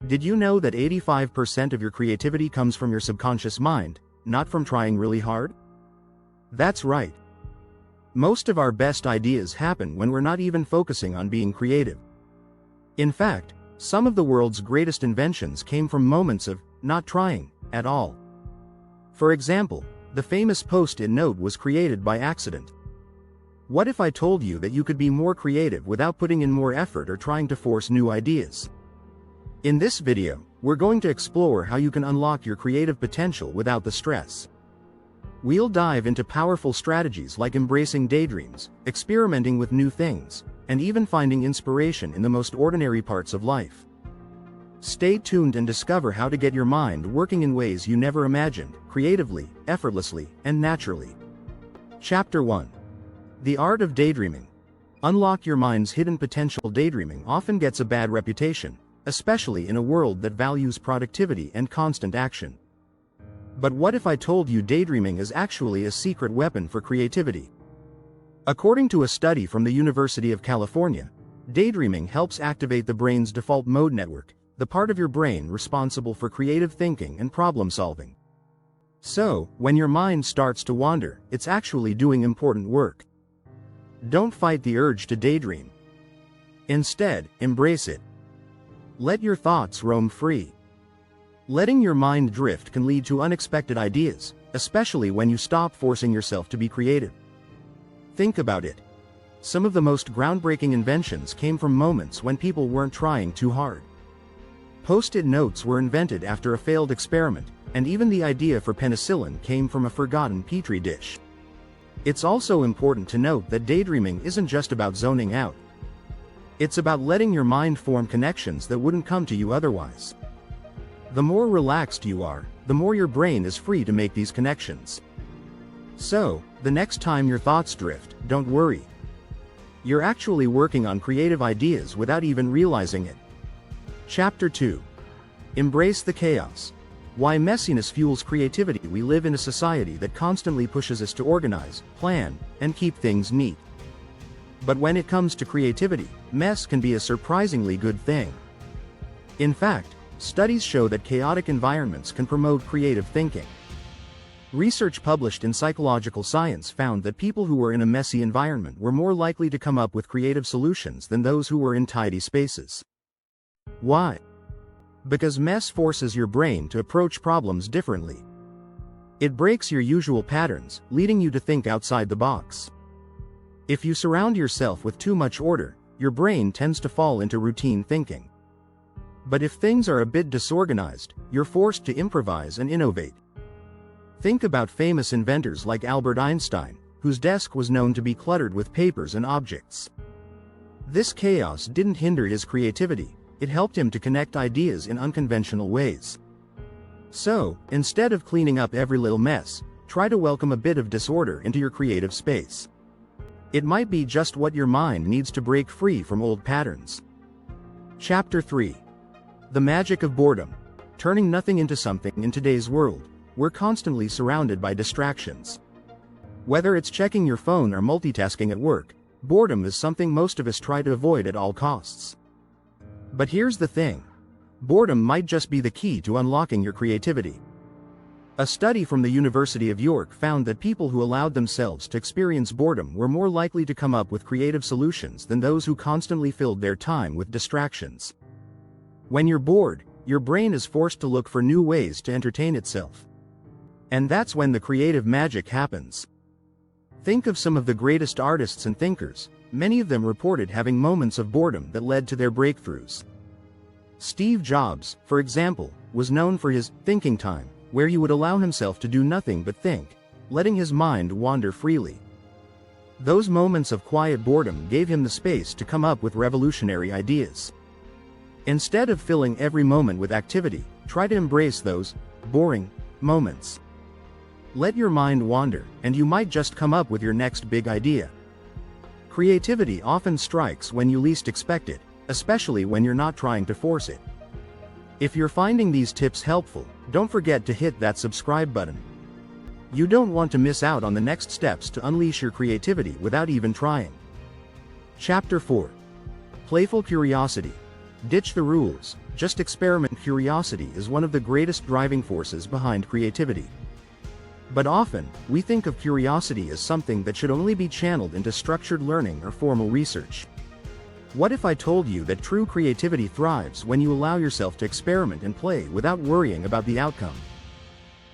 Did you know that 85% of your creativity comes from your subconscious mind, not from trying really hard? That's right. Most of our best ideas happen when we're not even focusing on being creative. In fact, some of the world's greatest inventions came from moments of not trying at all. For example, the famous Post-it note was created by accident. What if I told you that you could be more creative without putting in more effort or trying to force new ideas? In this video, we're going to explore how you can unlock your creative potential without the stress. We'll dive into powerful strategies like embracing daydreams, experimenting with new things, and even finding inspiration in the most ordinary parts of life. Stay tuned and discover how to get your mind working in ways you never imagined, creatively, effortlessly, and naturally. Chapter 1. The Art of Daydreaming. Unlock your mind's hidden potential. Daydreaming often gets a bad reputation, especially in a world that values productivity and constant action. But what if I told you daydreaming is actually a secret weapon for creativity? According to a study from the University of California, daydreaming helps activate the brain's default mode network, the part of your brain responsible for creative thinking and problem solving. So, when your mind starts to wander, it's actually doing important work. Don't fight the urge to daydream. Instead, embrace it. Let your thoughts roam free. Letting your mind drift can lead to unexpected ideas, especially when you stop forcing yourself to be creative. Think about it. Some of the most groundbreaking inventions came from moments when people weren't trying too hard. Post-it notes were invented after a failed experiment, and even the idea for penicillin came from a forgotten petri dish. It's also important to note that daydreaming isn't just about zoning out. It's about letting your mind form connections that wouldn't come to you otherwise. The more relaxed you are, the more your brain is free to make these connections. So, the next time your thoughts drift, don't worry. You're actually working on creative ideas without even realizing it. Chapter 2. Embrace the chaos. Why messiness fuels creativity. We live in a society that constantly pushes us to organize, plan, and keep things neat. But when it comes to creativity, mess can be a surprisingly good thing. In fact, studies show that chaotic environments can promote creative thinking. Research published in Psychological Science found that people who were in a messy environment were more likely to come up with creative solutions than those who were in tidy spaces. Why? Because mess forces your brain to approach problems differently. It breaks your usual patterns, leading you to think outside the box. If you surround yourself with too much order, your brain tends to fall into routine thinking. But if things are a bit disorganized, you're forced to improvise and innovate. Think about famous inventors like Albert Einstein, whose desk was known to be cluttered with papers and objects. This chaos didn't hinder his creativity, it helped him to connect ideas in unconventional ways. So, instead of cleaning up every little mess, try to welcome a bit of disorder into your creative space. It might be just what your mind needs to break free from old patterns. Chapter 3. The Magic of Boredom. Turning nothing into something. In today's world, we're constantly surrounded by distractions. Whether it's checking your phone or multitasking at work, boredom is something most of us try to avoid at all costs. But here's the thing. Boredom might just be the key to unlocking your creativity. A study from the University of York found that people who allowed themselves to experience boredom were more likely to come up with creative solutions than those who constantly filled their time with distractions. When you're bored, your brain is forced to look for new ways to entertain itself. And that's when the creative magic happens. Think of some of the greatest artists and thinkers. Many of them reported having moments of boredom that led to their breakthroughs. Steve Jobs, for example, was known for his thinking time, where he would allow himself to do nothing but think, letting his mind wander freely. Those moments of quiet boredom gave him the space to come up with revolutionary ideas. Instead of filling every moment with activity, try to embrace those boring moments. Let your mind wander, and you might just come up with your next big idea. Creativity often strikes when you least expect it, especially when you're not trying to force it. If you're finding these tips helpful, don't forget to hit that subscribe button. You don't want to miss out on the next steps to unleash your creativity without even trying. Chapter 4. Playful Curiosity. Ditch the rules. just experiment. Curiosity is one of the greatest driving forces behind creativity. But often, we think of curiosity as something that should only be channeled into structured learning or formal research. What if I told you that true creativity thrives when you allow yourself to experiment and play without worrying about the outcome?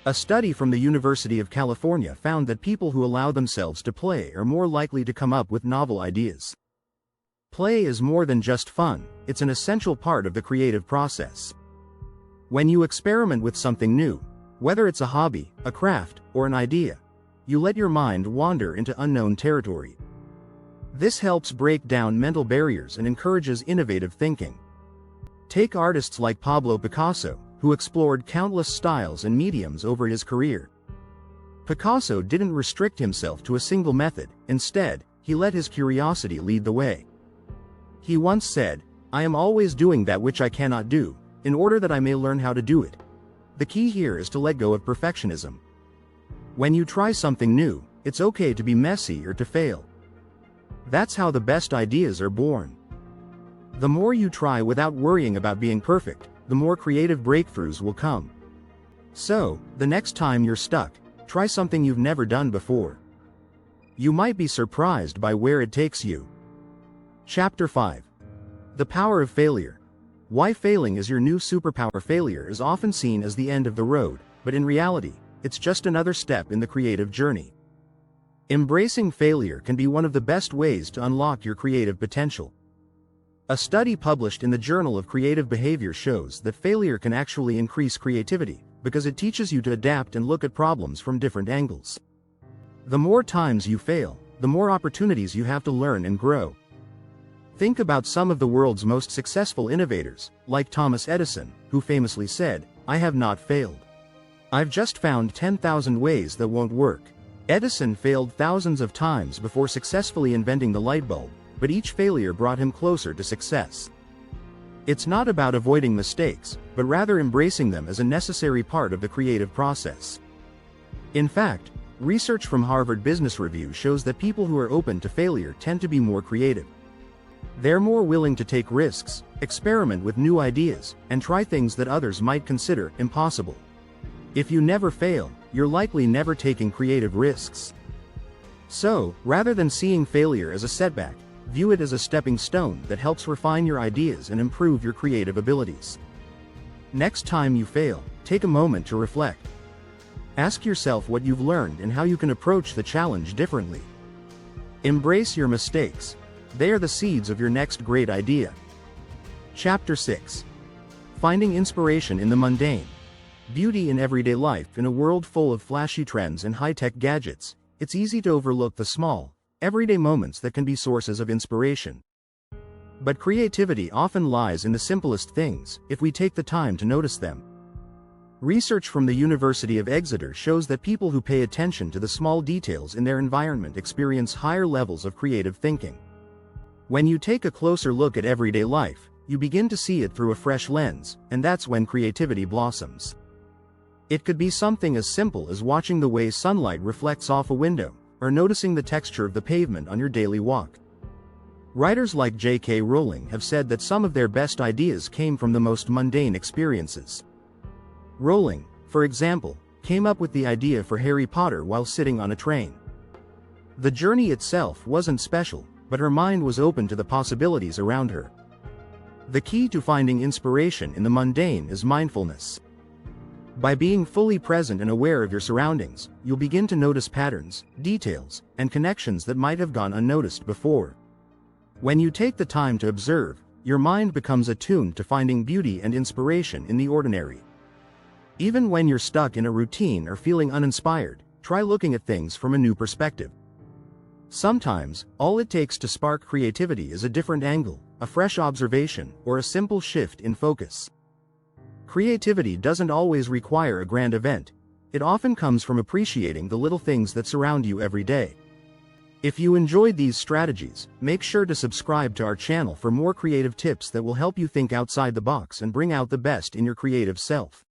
A study from the University of California found that people who allow themselves to play are more likely to come up with novel ideas. Play is more than just fun, it's an essential part of the creative process. When you experiment with something new, whether it's a hobby, a craft, or an idea, you let your mind wander into unknown territory. This helps break down mental barriers and encourages innovative thinking. Take artists like Pablo Picasso, who explored countless styles and mediums over his career. Picasso didn't restrict himself to a single method, instead, he let his curiosity lead the way. He once said, "I am always doing that which I cannot do, in order that I may learn how to do it." The key here is to let go of perfectionism. When you try something new, it's okay to be messy or to fail. That's how the best ideas are born. The more you try without worrying about being perfect, the more creative breakthroughs will come. So, the next time you're stuck, try something you've never done before. You might be surprised by where it takes you. Chapter 5. The Power of Failure. Why failing is your new superpower. Failure is often seen as the end of the road, but in reality, it's just another step in the creative journey. Embracing failure can be one of the best ways to unlock your creative potential. A study published in the Journal of Creative Behavior shows that failure can actually increase creativity, because it teaches you to adapt and look at problems from different angles. The more times you fail, the more opportunities you have to learn and grow. Think about some of the world's most successful innovators, like Thomas Edison, who famously said, "I have not failed. I've just found 10,000 ways that won't work." Edison failed thousands of times before successfully inventing the light bulb, but each failure brought him closer to success. It's not about avoiding mistakes, but rather embracing them as a necessary part of the creative process. In fact, research from Harvard Business Review shows that people who are open to failure tend to be more creative. They're more willing to take risks, experiment with new ideas, and try things that others might consider impossible. If you never fail, you're likely never taking creative risks. So, rather than seeing failure as a setback, view it as a stepping stone that helps refine your ideas and improve your creative abilities. Next time you fail, take a moment to reflect. Ask yourself what you've learned and how you can approach the challenge differently. Embrace your mistakes. They are the seeds of your next great idea. Chapter 6. Finding inspiration in the mundane. Beauty in everyday life. In a world full of flashy trends and high-tech gadgets, it's easy to overlook the small, everyday moments that can be sources of inspiration. But creativity often lies in the simplest things, if we take the time to notice them. Research from the University of Exeter shows that people who pay attention to the small details in their environment experience higher levels of creative thinking. When you take a closer look at everyday life, you begin to see it through a fresh lens, and that's when creativity blossoms. It could be something as simple as watching the way sunlight reflects off a window, or noticing the texture of the pavement on your daily walk. Writers like J.K. Rowling have said that some of their best ideas came from the most mundane experiences. Rowling, for example, came up with the idea for Harry Potter while sitting on a train. The journey itself wasn't special, but her mind was open to the possibilities around her. The key to finding inspiration in the mundane is mindfulness. By being fully present and aware of your surroundings, you'll begin to notice patterns, details, and connections that might have gone unnoticed before. When you take the time to observe, your mind becomes attuned to finding beauty and inspiration in the ordinary. Even when you're stuck in a routine or feeling uninspired, try looking at things from a new perspective. Sometimes, all it takes to spark creativity is a different angle, a fresh observation, or a simple shift in focus. Creativity doesn't always require a grand event. It often comes from appreciating the little things that surround you every day. If you enjoyed these strategies, make sure to subscribe to our channel for more creative tips that will help you think outside the box and bring out the best in your creative self.